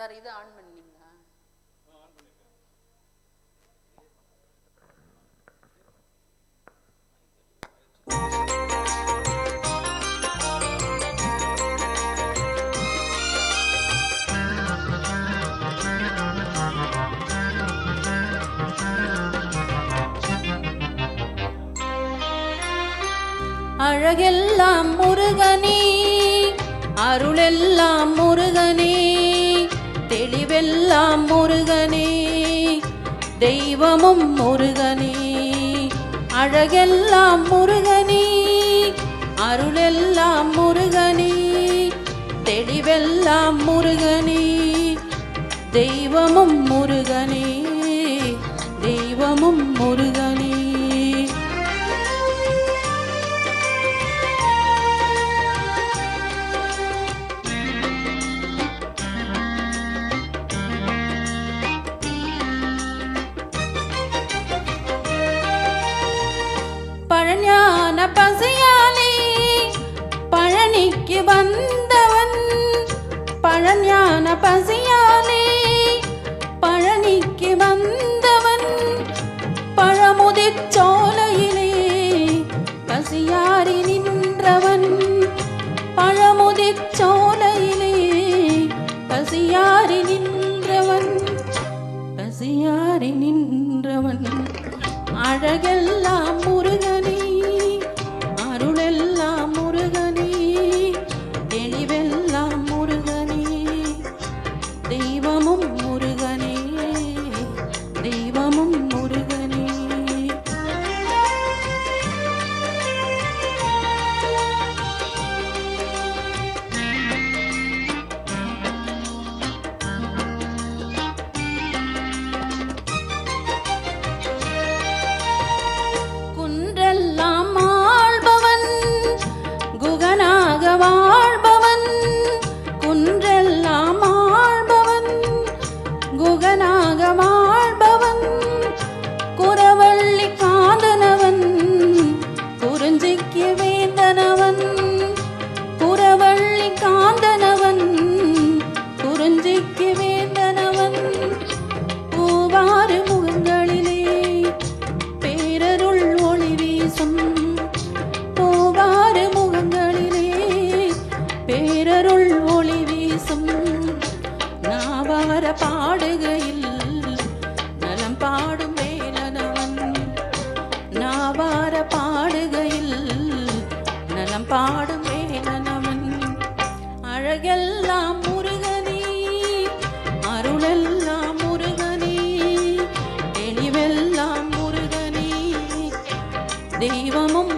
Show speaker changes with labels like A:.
A: Sir இது on பண்ணீங்களா? அழகெல்லாம் முருகனே, அருளெல்லாம் முருகனே, தெளிவெல்லாம் முருகனே, தெய்வமும் முருகனே. அழகெல்லாம் முருகனே, அருளெல்லாம் முருகனே, தெளிவெல்லாம் முருகனே, தெய்வமும் முருகனே, தெய்வமும் முருகனே. பழஞான பசியாலே பழனிக்கு வந்தவன், பழஞான பசியாலே பழனிக்கு வந்தவன், பழமுதிர் சோலையிலே பசியாரி நின்றவன், பழமுதிர் சோலையிலே பசியாரி நின்றவன், பசியாரி நின்றவன். அழகெல்லாம் முருகனே, அருளெல்லாம் முருகனே, தெளிவெல்லாம் முருகனே, தெய்வமும் முருகனே, தெய்வமும் முருகனே. குன்றெல்லாம் ஆள்பவன், குகனாக வாழ்பவன், குன்றெல்லாம் ஆள்பவன், குகனாக வாழ்பவன், குரவள்ளி காந்தனவன், குறிஞ்சிக்கு வேந்தனவன், குரவள்ளி காந்தனவன், குறிஞ்சிக்கு வேந்தனவன், பூவாறு முகங்களிலே பேரருள் ஒளி வீசும், பூவாறு முகங்களிலே பேரருள் ஒளி வீசும். நாவார பாடுகையில் நலம் பாடும் வேலனவன், நாவார பாடுகையில் நலம் பாடும் வேலனவன். அழகெல்லாம் முருகனே, அருளெல்லாம் முருகனே, தெளிவெல்லாம் முருகனே, தெய்வமும்